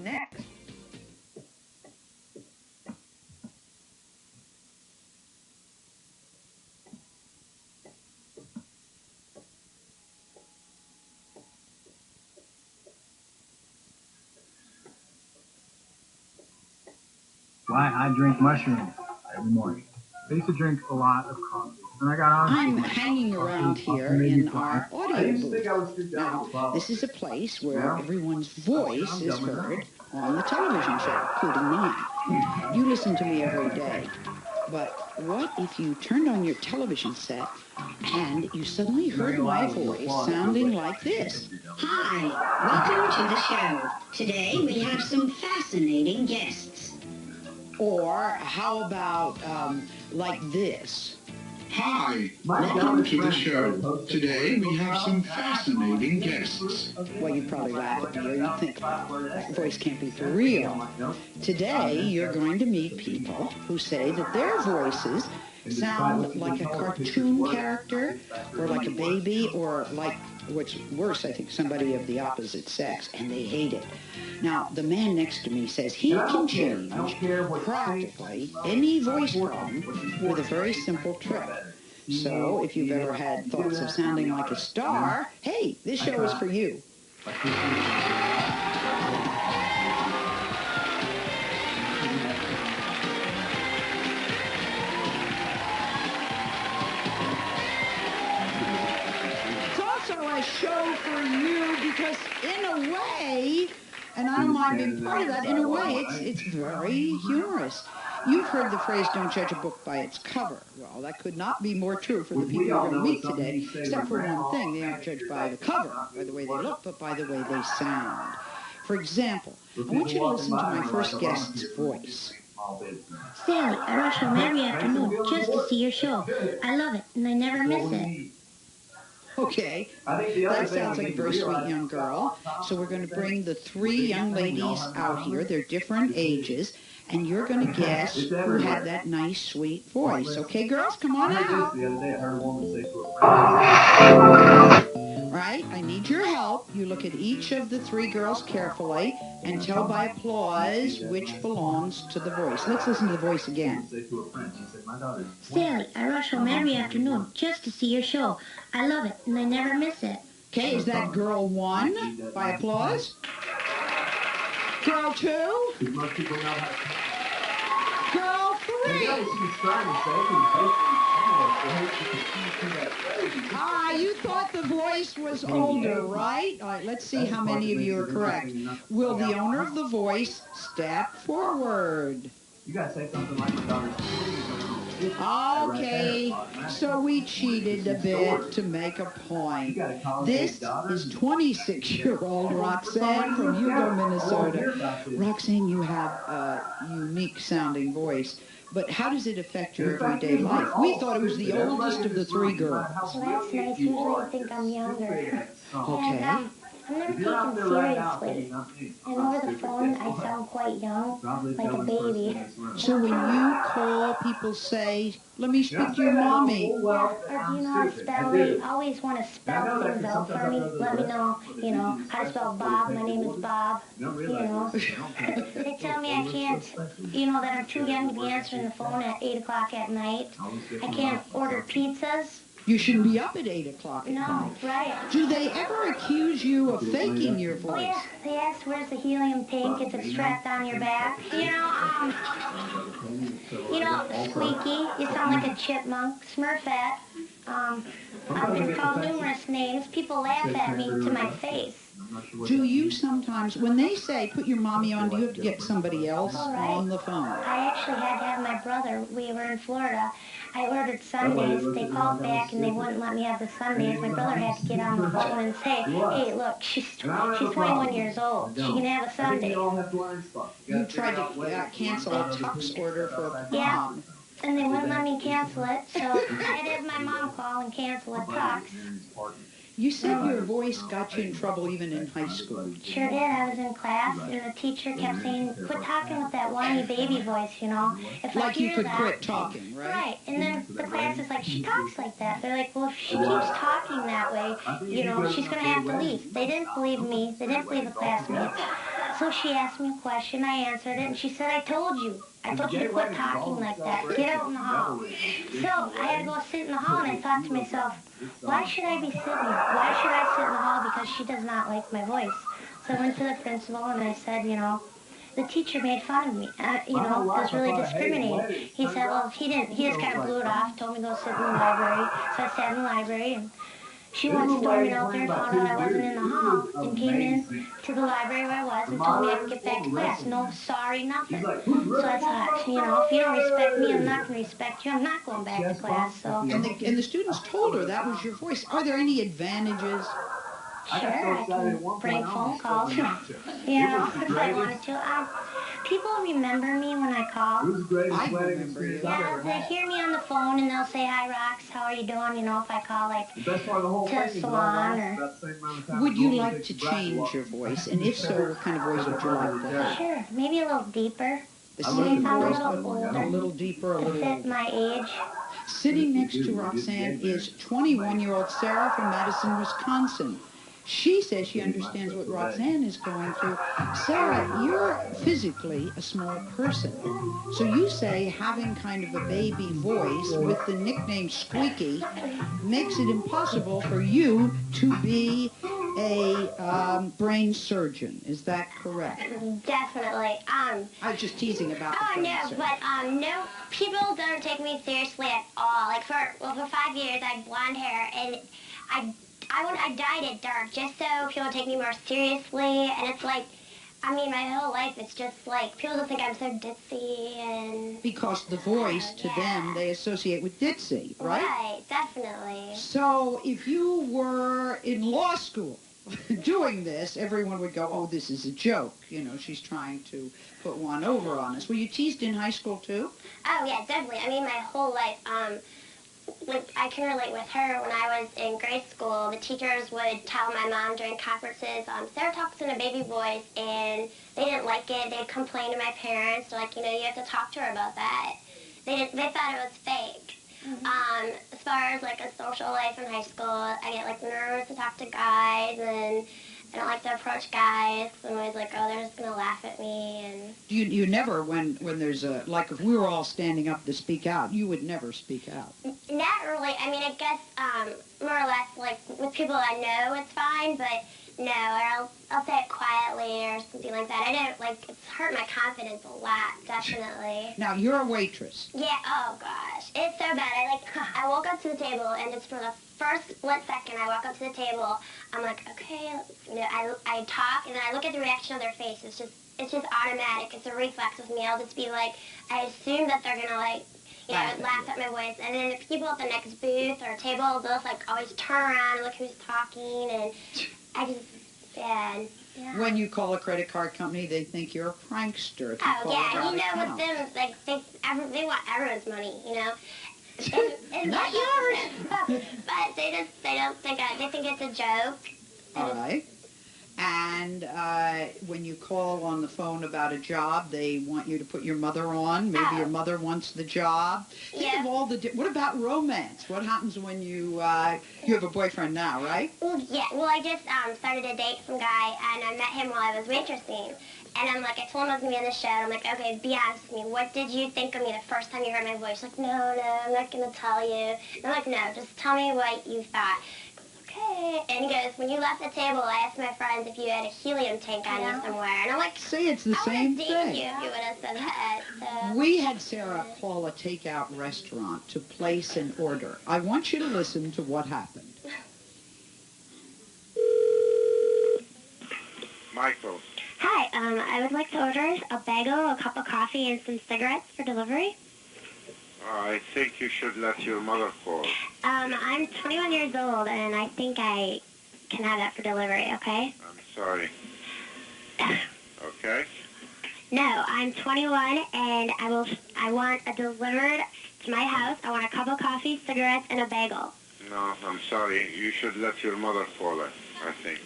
next. Why I drink mushrooms every morning. I used to drink a lot of coffee. And I got on. I'm hanging around here in our audio booth. Now, this is a place where everyone's voice is heard on the television show, including mine. You listen to me every day. But what if you turned on your television set and you suddenly heard my voice sounding like this? Hi, welcome to the show. Today we have some fascinating guests. Or how about like this? Hi, welcome to the show. Today we have some fascinating guests. Well, you'd probably laugh at me, or you'd think that voice can't be for real. Today, you're going to meet people who say that their voices sound like a cartoon character, or like a baby, or like, what's worse, I think, somebody of the opposite sex, and they hate it. Now, the man next to me says he can change practically any voice problem with a very simple trick. So, if you've ever had thoughts of sounding like a star, hey, this show is for you. It's also a show for you because, in a way, and I don't mind being part of that, in a way, it's very humorous. You've heard the phrase, don't judge a book by its cover. Well, that could not be more true for the people you're going to meet today, except for one thing. They aren't judged by the cover, by the way they look, but by the way they sound. For example, I want you to listen to my first guest's voice. Sally, I rush home every afternoon just to see your show. I love it, and I never miss it. Okay, that sounds like a very sweet young girl. So we're going to bring the three young ladies out here. They're different ages. And you're going to guess who had that nice, sweet voice. Okay, girls, come on out. Right, I need your help. You look at each of the three girls carefully and tell by applause which belongs to the voice. Let's listen to the voice again. Sally, I rush home every afternoon just to see your show. I love it, and I never miss it. Okay, is that girl one by applause? Girl two? Girl three? You thought the voice was older, right? All right, let's see how many of you are correct. Will the owner of the voice step forward? You gotta say something like my daughter's. Okay, so we cheated a bit to make a point. This is 26-year-old Roxanne from Hugo, Minnesota. Roxanne, you have a unique-sounding voice, but how does it affect your everyday life? We thought it was the oldest of the three girls. Well, that's nice. Usually you think I'm younger. Okay. And, I'm never taken seriously. And over the phone, I sound quite young, like a baby. So when you call, people say, let me speak to your mommy. Or do you know how to spell? They always want to spell things out for me. Let me know, how to spell Bob. My name is Bob, They tell me I can't, that I'm too young to be answering the phone at 8 o'clock at night. I can't order pizzas. You shouldn't be up at 8 o'clock at night. No, right. Do they ever accuse you of faking your voice? Oh, yeah. They ask, where's the helium tank? Is it strapped on your back? Squeaky. You sound like a chipmunk. Smurfette. I've been called numerous names. People laugh at me to my face. Do you sometimes, when they say, put your mommy on, do you have to get somebody else on the phone? I actually had to have my brother. We were in Florida. I ordered sundaes. They called back and they wouldn't let me have the sundaes. My brother had to get on the phone and say, hey, look, she's 21 years old. She can have a sundae. You tried to cancel a tux order for a prom. Yeah, and they wouldn't let me cancel it, so I had to have my mom call and cancel a tux. You said your voice got you in trouble even in high school. Sure did. I was in class, and the teacher kept saying, quit talking with that whiny baby voice, If like you could quit talking, right? Right. And then the class is like, she talks like that. They're like, well, if she keeps talking that way, she's going to have to leave. They didn't believe me. They didn't believe the classmates. So she asked me a question, I answered it, and she said, I told you. I told you to quit talking like that. Get out in the hall. So I had to go sit in the hall, and I thought to myself, why should I be sitting here? Why should I sit in the hall? Because she does not like my voice. So I went to the principal, and I said, the teacher made fun of me. That's really discriminating. He said, well, he just kind of blew it off, told me to go sit in the library. So I sat in the library, and she went storming out there and found out I wasn't in the hall and came in to the library where I was and told me I could get back to class. No, sorry, nothing. So I thought, if you don't respect me, I'm not going to respect you. I'm not going back to class. So. And the students told her that was your voice. Are there any advantages? Sure, I can bring phone calls, if I wanted to. People remember me when I call. I remember you. Yeah, they hear me on the phone and they'll say, hi, Rox, how are you doing? If I call, to a salon or... Would you like to change your voice? And if so, what kind of voice would you like to have? Sure, maybe a little deeper. The same voice, a little deeper, a little to fit my age. Sitting next to Roxanne is 21-year-old Sarah from Madison, Wisconsin. She says she understands what Roxanne is going through. Sarah, you're physically a small person. So you say having kind of a baby voice with the nickname Squeaky makes it impossible for you to be a brain surgeon. Is that correct? Definitely. I was just teasing about the brain surgeon. No, people don't take me seriously at all. For 5 years, I had blonde hair, and I dyed it dark just so people take me more seriously, and it's my whole life, it's just people just think I'm so ditzy and... Because the voice, to them, they associate with ditzy, right? Right, definitely. So if you were in law school doing this, everyone would go, oh, this is a joke. She's trying to put one over on us. Were you teased in high school, too? Oh, yeah, definitely. My whole life, I can relate with her. When I was in grade school, the teachers would tell my mom during conferences, Sarah talks in a baby voice, and they didn't like it. They'd complain to my parents, you have to talk to her about that. They thought it was fake. Mm-hmm. As far as a social life in high school, I get nervous to talk to guys, and I don't like to approach guys. I'm always oh, they're just going to laugh at me. And you never, when there's if we were all standing up to speak out, you would never speak out? Not really. I guess more or less, with people I know, it's fine, but no, or I'll say it quietly or something like that. I don't, it's hurt my confidence a lot, definitely. Now, you're a waitress. Yeah, oh gosh. It's so bad. I woke up to the table, and just for the first split second I walk up to the table, I'm okay, I talk, and then I look at the reaction of their face. It's just automatic. It's a reflex with me. I'll just be I assume that they're gonna laugh at my voice. And then the people at the next booth or table, they'll always turn around and look who's talking, and I just, yeah. When you call a credit card company, they think you're a prankster. If you oh, call yeah, with them, they want everyone's money, And not yours. But they don't think, they think it's a joke. All right. And when you call on the phone about a job, they want you to put your mother on. Maybe your mother wants the job. Think of all the... What about romance? What happens when you have a boyfriend now, right? Yeah. Well, I just started to date some guy, and I met him while I was waitressing. And I told him I was going to be on the show, and I'm okay, be honest with me. What did you think of me the first time you heard my voice? No, I'm not going to tell you. And I'm no, just tell me what you thought. Okay. And he goes, when you left the table, I asked my friends if you had a helium tank on you somewhere. And I'm see, it's the same thing. I would have dated you if you would have said that. So. We had Sarah call a takeout restaurant to place an order. I want you to listen to what happened. Michael. Hi, I would like to order a bagel, a cup of coffee, and some cigarettes for delivery. I think you should let your mother call. I'm 21 years old, and I think I can have that for delivery, okay? I'm sorry. Okay? No, I'm 21, and I want it delivered to my house. I want a cup of coffee, cigarettes, and a bagel. No, I'm sorry. You should let your mother call it, I think.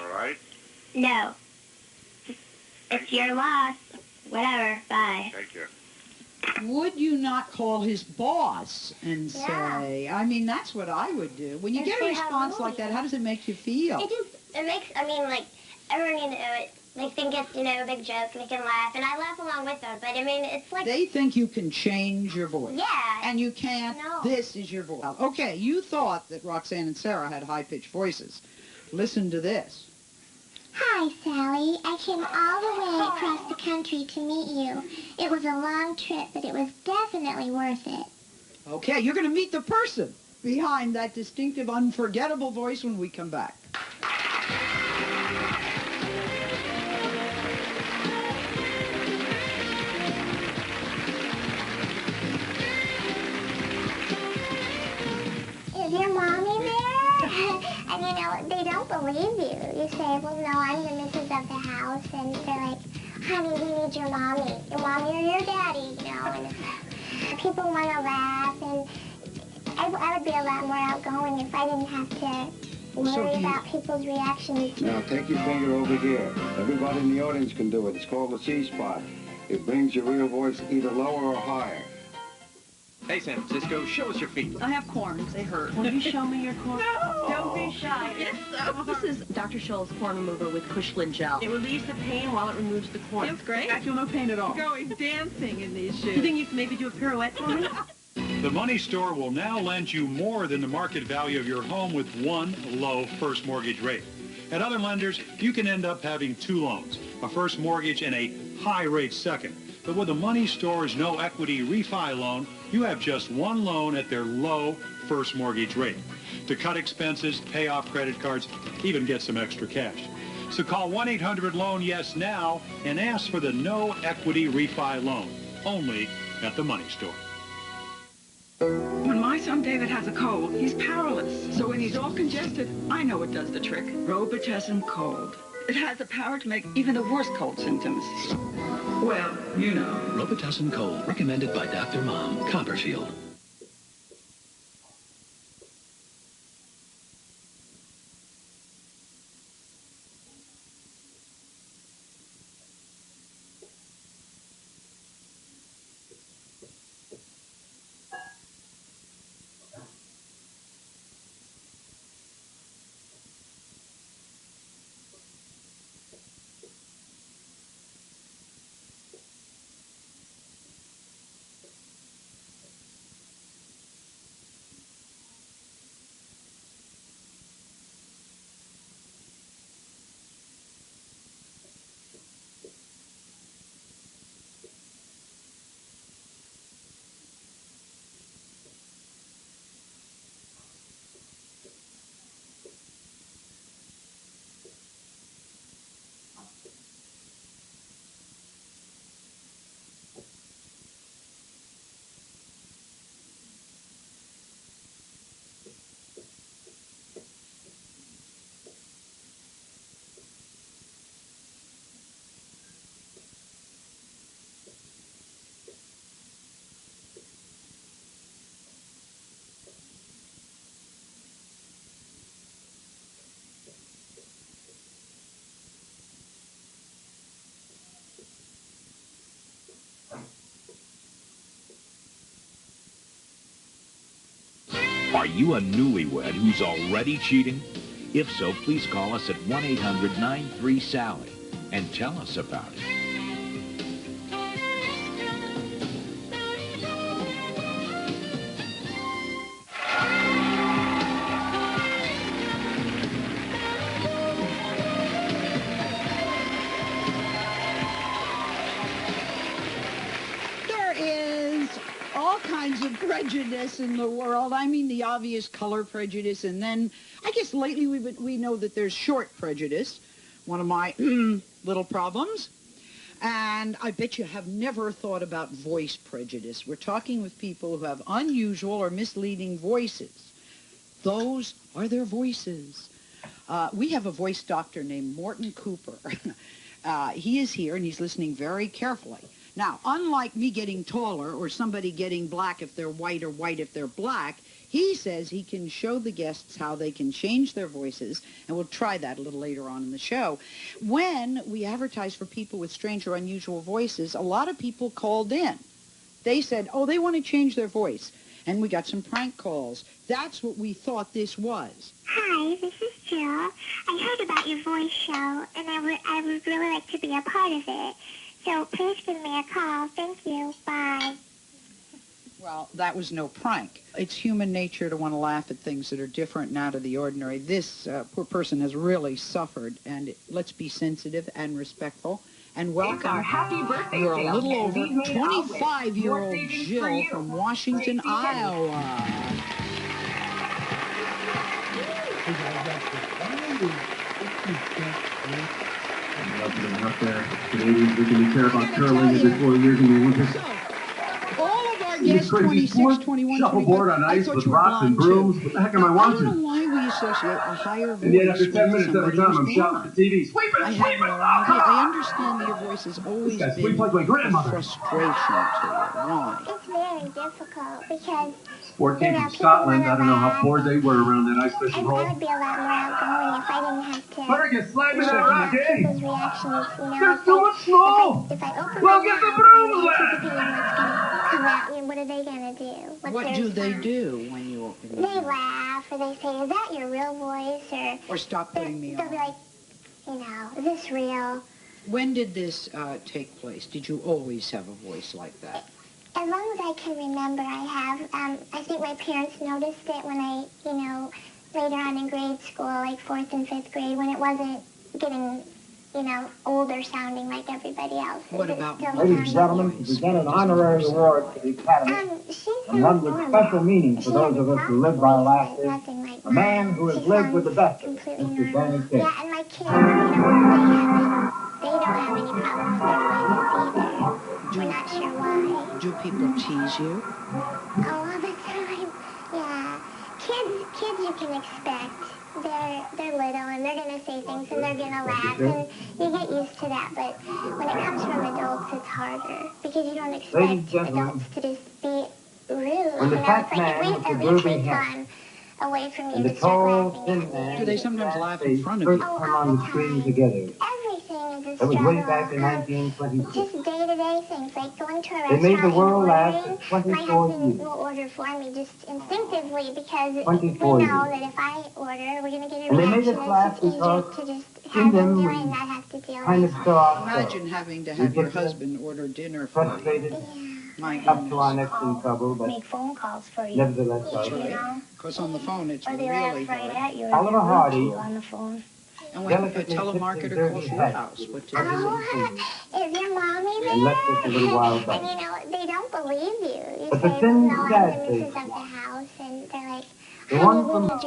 All right? No. It's your loss. Whatever. Bye. Thank you. Would you not call his boss and say, that's what I would do. When you get a response like that, how does it make you feel? It makes, everyone, they think it's, a big joke, and they can laugh, and I laugh along with them, but I mean, it's like... They think you can change your voice. Yeah. And you can't. No. This is your voice. Okay, you thought that Roxanne and Sarah had high-pitched voices. Listen to this. Hi, Sally. I came all the way across the country to meet you. It was a long trip, but it was definitely worth it. Okay, you're going to meet the person behind that distinctive, unforgettable voice when we come back. Is your mommy there? And they don't believe you. You say, well, no, I'm the missus of the house. And they're like, honey, we need your mommy. Your mommy or your daddy, And people want to laugh. And I would be a lot more outgoing if I didn't have to worry about people's reactions. Now, take your finger over here. Everybody in the audience can do it. It's called the C-spot. It brings your real voice either lower or higher. Hey, San Francisco, show us your feet. I have corns. They hurt. Will you show me your corn? No! Don't be shy. It's so This is Dr. Scholl's corn remover with Cushland gel. It relieves the pain while it removes the corn. Feels great. I feel no pain at all. Going dancing in these shoes. You think you can maybe do a pirouette for me? The Money Store will now lend you more than the market value of your home with one low first mortgage rate. At other lenders, you can end up having two loans, a first mortgage and a high-rate second. But with the Money Store's no equity refi loan, you have just one loan at their low first mortgage rate. To cut expenses, pay off credit cards, even get some extra cash. So call 1-800-LOAN-YES now and ask for the no equity refi loan, only at the Money Store. When my son David has a cold, he's powerless. So when he's all congested, I know what does the trick. Robitussin Cold. It has the power to make even the worst cold symptoms. Well, Robitussin Cold, recommended by Dr. Mom, Copperfield. Are you a newlywed who's already cheating? If so, please call us at 1-800-93-SALLY and tell us about it. Prejudice in the world. I mean the obvious color prejudice, and then I guess lately we know that there's short prejudice, one of my little problems. And I bet you have never thought about voice prejudice. We're talking with people who have unusual or misleading voices. Those are their voices. We have a voice doctor named Morton Cooper. He is here, and he's listening very carefully. Now, unlike me getting taller or somebody getting black if they're white or white if they're black, he says he can show the guests how they can change their voices, and we'll try that a little later on in the show. When we advertise for people with strange or unusual voices, a lot of people called in. They said, oh, they want to change their voice. And we got some prank calls. That's what we thought this was. Hi, this is Jill. I heard about your voice show, and I would really like to be a part of it. So please give me a call. Thank you. Bye. Well, that was no prank. It's human nature to want to laugh at things that are different and out of the ordinary. This poor person has really suffered, and let's be sensitive and respectful. And welcome. It's our happy birthday You're sale, a little and over we've made out with 25-year-old more savings for Jill you. from Washington, Iowa. Up there, Canadians, we can care about curling every 4 years in the Olympics. All of our guests, 26, 21, Shuffleboard 25, on I ice thought with you were rocks and blonde, brooms. too. What the heck am Now, I I watching? don't know why we associate a higher voice And yet after 10 with minutes every somebody time who's I'm shouting blonde. at the TV, sweep it, I sweep have it! no idea. I understand that your voice has always This guy been sweeps like my a grandmother. frustration to you. Why? It's very difficult because Sport came from Scotland. I don't know how bored they were around that ice fishing I hole. would be a lot more outgoing if I didn't have to. Better get slapped in that People's rock, eh? reactions, you know. There's too much snow! If I open Well, my get the mouth, brooms, I'm lad! anticipating what's going to come at me. What are they going to do? What do they do when you open your They mouth? laugh, or they say, "Is that your real voice?" Or stop putting me They'll be on. like, you know, "Is this real?" When did this take place? Did you always have a voice like that? As long as I can remember, I have. I think my parents noticed it when I, you know, later on in grade school, like 4th and 5th grade, when it wasn't getting, you know, older sounding like everybody else. What about Ladies and gentlemen, to present an honorary award to the Academy, and one with special meaning for those of us who live by laughter, a man who has lived with the best of us, Mr. Danny Kaye. Yeah, and my kids, you know, they don't have any problems with their voices either. We're not sure why. Do people tease you? All the time, yeah. Kids you can expect. They're little and they're gonna say things and they're gonna laugh and you get used to that. But when it comes from adults, it's harder because you don't expect adults to just be rude. When the You know, fat it's like man if we with the at least drooping take head time away from you and to the start tall, laughing thin at man, me. Do they sometimes laugh in front of first you? come on the screen together. Everything is a That was way back in struggle. 1926. Just day-to-day things, like going to a They made the restaurant world and last ordering. for 24 My husband years. will order for me just instinctively because we 24 know years. that if I order, we're going to get a And they made reaction. us laugh It's just easier because to just in have them him do we it and not have to deal kind with of it. saw ourselves. Imagine having to have your husband order dinner for you. Frustrated, My up to our goodness. necks in trouble, but Make phone calls for you. nevertheless, You our know? Because on the phone it's Or they really laugh right hard. at you or Oliver they're rude Hardy, to you on the phone. And when a delicately telemarketer tipped his calls dirty your hat house, what do Oh, you is your mommy there? and left us a little while back. And you know, they don't believe you. You But say, the thin, no, I'm sad the missus face of the house. And they're like, The honey, one we from need your